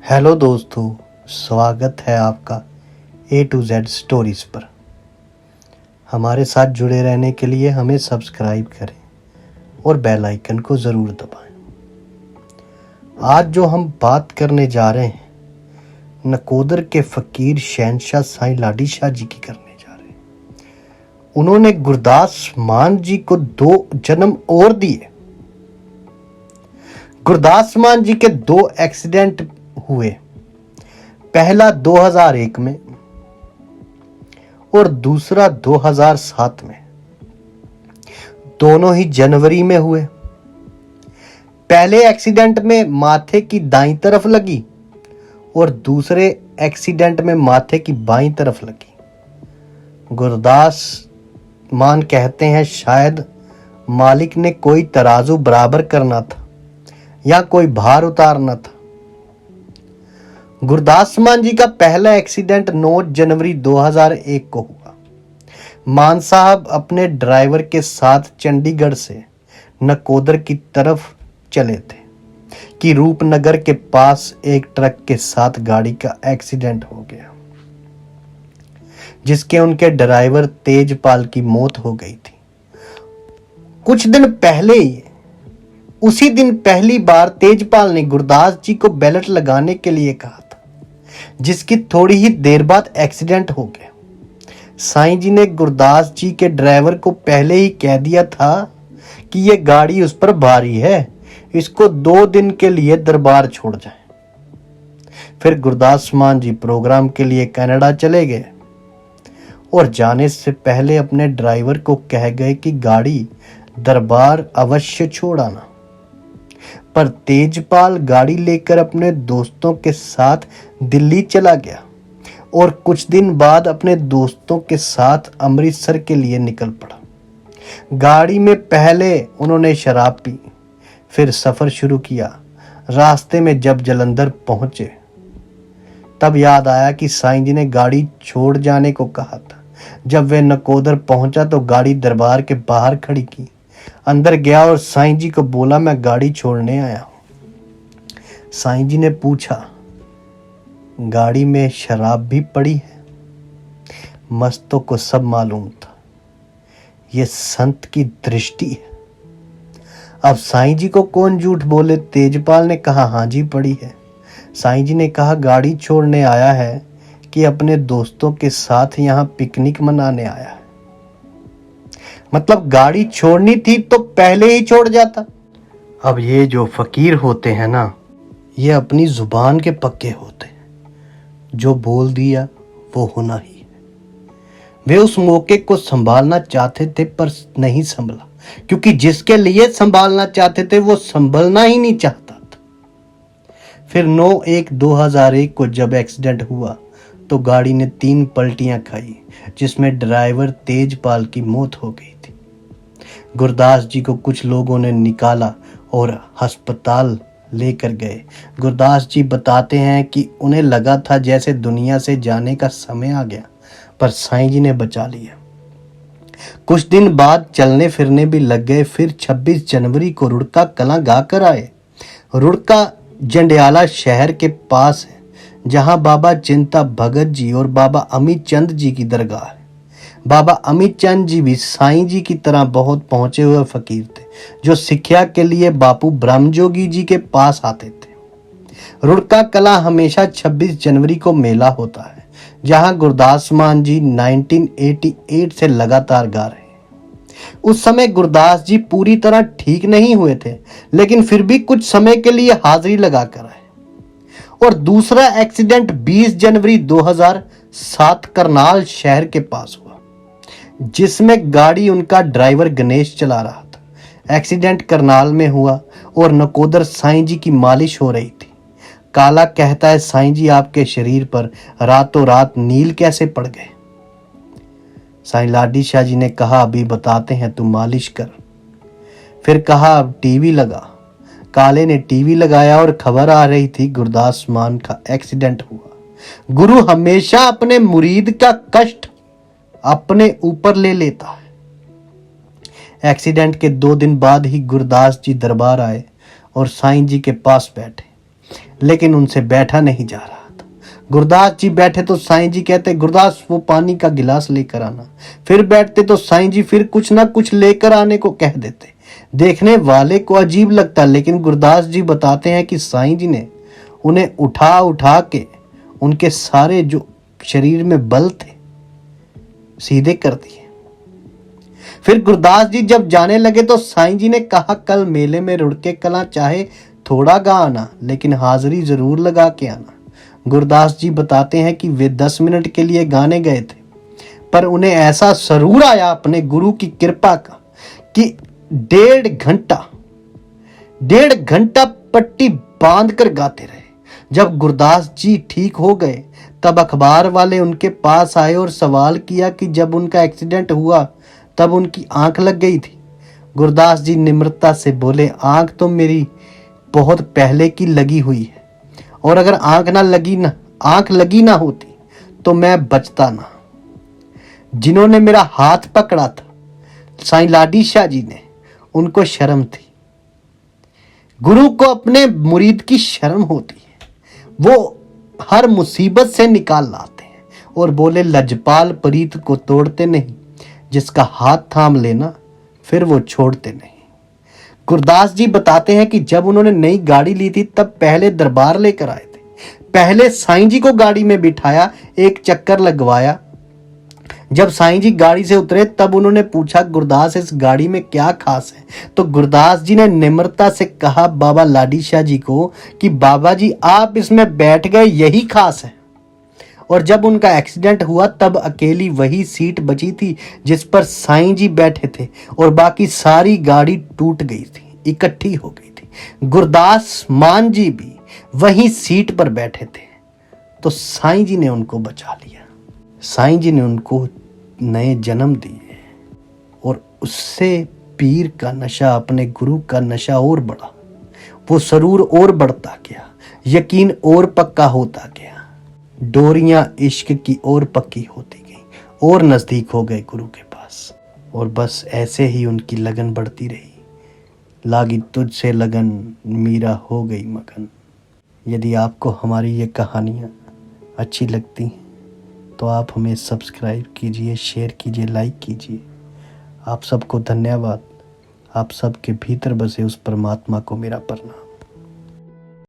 Hello दोस्तों, स्वागत है आपका A to Z स्टोरीज पर। हमारे साथ जुड़े रहने के लिए हमें सब्सक्राइब करें और बेल आइकन को ज़रूर दबाएं। आज जो हम बात करने जा रहे हैं नकोदर के फ़कीर शहंशाह साईं लाडी शाह जी की करने जा रहे हैं। उन्होंने गुरदास मान जी को 2 जन्म और दिए। गुरदास मान जी के 2 एक्सीडेंट हुए, पहला 2001 में और दूसरा 2007 में। दोनों ही जनवरी में हुए। पहले एक्सीडेंट में माथे की दाईं तरफ लगी और दूसरे एक्सीडेंट में माथे की बाईं तरफ लगी। गुरदास मान कहते हैं शायद मालिक ने कोई तराजू बराबर करना था या कोई भार उतारना था। गुरदास मान जी का पहला एक्सीडेंट 9 जनवरी 2001 को हुआ। मान साहब अपने ड्राइवर के साथ चंडीगढ़ से नकोदर की तरफ चले थे कि रूपनगर के पास एक ट्रक के साथ गाड़ी का एक्सीडेंट हो गया, जिसके उनके ड्राइवर तेजपाल की मौत हो गई थी। कुछ दिन पहले ही उसी दिन पहली बार तेजपाल ने गुरदास जी को बेल्ट लगाने के लिए कहा था, जिसकी थोड़ी ही देर बाद एक्सीडेंट हो गया। साईं जी ने गुरदास जी के ड्राइवर को पहले ही कह दिया था कि यह गाड़ी उस पर भारी है, इसको 2 दिन के लिए दरबार छोड़ जाए। फिर गुरदास मान जी प्रोग्राम के लिए कनाडा चले गए और जाने से पहले अपने ड्राइवर को कह गए कि गाड़ी दरबार अवश्य छोड़ आना। पर तेजपाल गाड़ी लेकर अपने दोस्तों के साथ दिल्ली चला गया और कुछ दिन बाद अपने दोस्तों के साथ अमृतसर के लिए निकल पड़ा। गाड़ी में पहले उन्होंने शराब पी, फिर सफर शुरू किया। रास्ते में जब जालंधर पहुंचे तब याद आया कि साईं जी ने गाड़ी छोड़ जाने को कहा था। जब वे नकोदर पहुंचा तो गाड़ी दरबार के बाहर खड़ी की। अंदर गया और साईं जी को बोला, मैं गाड़ी छोड़ने आया हूं। साईं जी ने पूछा, गाड़ी में शराब भी पड़ी है? मस्तों को सब मालूम था, ये संत की दृष्टि है। अब साईं जी को कौन झूठ बोले। तेजपाल ने कहा, हाँ जी पड़ी है। साईं जी ने कहा, गाड़ी छोड़ने आया है कि अपने दोस्तों के साथ यहाँ पिकनिक मनाने आया है? मतलब गाड़ी छोड़नी थी तो पहले ही छोड़ जाता। अब ये जो फकीर होते हैं ना, ये अपनी जुबान के पक्के होते हैं। जो बोल दिया वो होना ही है। वे उस मौके को संभालना चाहते थे पर नहीं संभला, क्योंकि जिसके लिए संभालना चाहते थे वो संभलना ही नहीं चाहता था। फिर 9/1/2001 को जब एक्सीडेंट हुआ तो गाड़ी ने 3 पलटियां खाई, जिसमें ड्राइवर तेजपाल की मौत हो गई थी। गुरदास जी को कुछ लोगों ने निकाला और अस्पताल लेकर गए। गुरदास जी बताते हैं कि उन्हें लगा था जैसे दुनिया से जाने का समय आ गया, पर साईं जी ने बचा लिया। कुछ दिन बाद चलने फिरने भी लग गए। फिर 26 जनवरी को रुड़का कलां गाकर आए। रुड़का जंडियाला शहर के पास है, जहां बाबा चिंता भगत जी और बाबा अमित चंद जी की दरगाह है। बाबा अमित चंद जी भी साईं जी की तरह बहुत पहुंचे हुए फकीर थे, जो शिक्षा के लिए बापू ब्रह्मजोगी जी के पास आते थे। रुड़का कला हमेशा 26 जनवरी को मेला होता है, जहां गुरदास मान जी 1988 से लगातार गा रहे हैं। उस समय गुरदास जी पूरी तरह ठीक नहीं हुए थे, लेकिन फिर भी कुछ समय के लिए हाजिरी लगाकर आए। और दूसरा एक्सीडेंट 20 जनवरी 2007 करनाल शहर के पास हुआ, जिसमें गाड़ी उनका ड्राइवर गणेश चला रहा था। एक्सीडेंट करनाल में हुआ और नकोदर साईं जी की मालिश हो रही थी। काला कहता है, साईं जी आपके शरीर पर रातों रात नील कैसे पड़ गए? साईं लाडी शाह जी ने कहा, अभी बताते हैं, तू मालिश कर। फिर कहा, अब टीवी लगा। काले ने टीवी लगाया और खबर आ रही थी गुरदास मान का एक्सीडेंट हुआ। गुरु हमेशा अपने मुरीद का कष्ट अपने ऊपर ले लेता है। एक्सीडेंट के 2 दिन बाद ही गुरदास जी दरबार आए और साईं जी के पास बैठे। लेकिन उनसे बैठा नहीं जा रहा था। गुरदास जी बैठे तो साईं जी कहते, गुरदास वो पानी का गिलास लेकर आना। फिर बैठते तो साईं जी फिर कुछ ना कुछ लेकर आने को कह देते। देखने वाले को अजीब लगता, लेकिन गुरदास जी बताते हैं कि साईं जी ने उन्हें उठा उठा के उनके सारे जो शरीर में बल थे सीधे कर दिए। फिर गुरदास जी जब जाने लगे तो साईं जी ने कहा, कल मेले में रुड़के कला चाहे थोड़ा गा आना, लेकिन हाजिरी जरूर लगा के आना। गुरदास जी बताते हैं कि वे 10 मिनट के लिए गाने गए थे, पर उन्हें ऐसा सरूर आया अपने गुरु की कृपा का कि 1.5 घंटा पट्टी बांध कर गाते रहे। जब गुरदास जी ठीक हो गए तब अखबार वाले उनके पास आए और सवाल किया कि जब उनका एक्सीडेंट हुआ तब उनकी आंख लग गई थी। गुरदास जी निम्रता से बोले, आंख तो मेरी बहुत पहले की लगी हुई है, और अगर आंख लगी ना होती तो मैं बचता ना। जिन्होंने मेरा हाथ पकड़ा था साईं लाडी शाह जी ने, उनको शर्म थी। गुरु को अपने मुरीद की शर्म होती है, वो हर मुसीबत से निकाल लाते हैं और बोले, लजपाल प्रीत को तोड़ते नहीं, जिसका हाथ थाम लेना फिर वो छोड़ते नहीं। गुरदास जी बताते हैं कि जब उन्होंने नई गाड़ी ली थी तब पहले दरबार लेकर आए थे। पहले साईं जी को गाड़ी में बिठाया, एक चक्कर लगवाया। जब साईं जी गाड़ी से उतरे तब उन्होंने पूछा, गुरदास इस गाड़ी में क्या खास है? तो गुरदास जी ने निम्रता से कहा बाबा लाडी शाह जी को कि बाबा जी आप इसमें बैठ गए, यही खास है। और जब उनका एक्सीडेंट हुआ तब अकेली वही सीट बची थी जिस पर साईं जी बैठे थे, और बाकी सारी गाड़ी टूट गई थी, इकट्ठी हो गई थी। गुरदास मान जी भी वही सीट पर बैठे थे, तो साईं जी ने उनको बचा लिया। साईं जी ने उनको नए जन्म दिए और उससे पीर का नशा, अपने गुरु का नशा और बढ़ा। वो सरूर और बढ़ता गया, यकीन और पक्का होता गया, डोरियां इश्क की और पक्की होती गई और नजदीक हो गए गुरु के पास। और बस ऐसे ही उनकी लगन बढ़ती रही। लागी तुझसे लगन मीरा हो गई मगन। यदि आपको हमारी ये कहानियाँ अच्छी लगती हैं तो आप हमें सब्सक्राइब कीजिए, शेयर कीजिए, लाइक कीजिए। आप सबको धन्यवाद। आप सबके भीतर बसे उस परमात्मा को मेरा प्रणाम।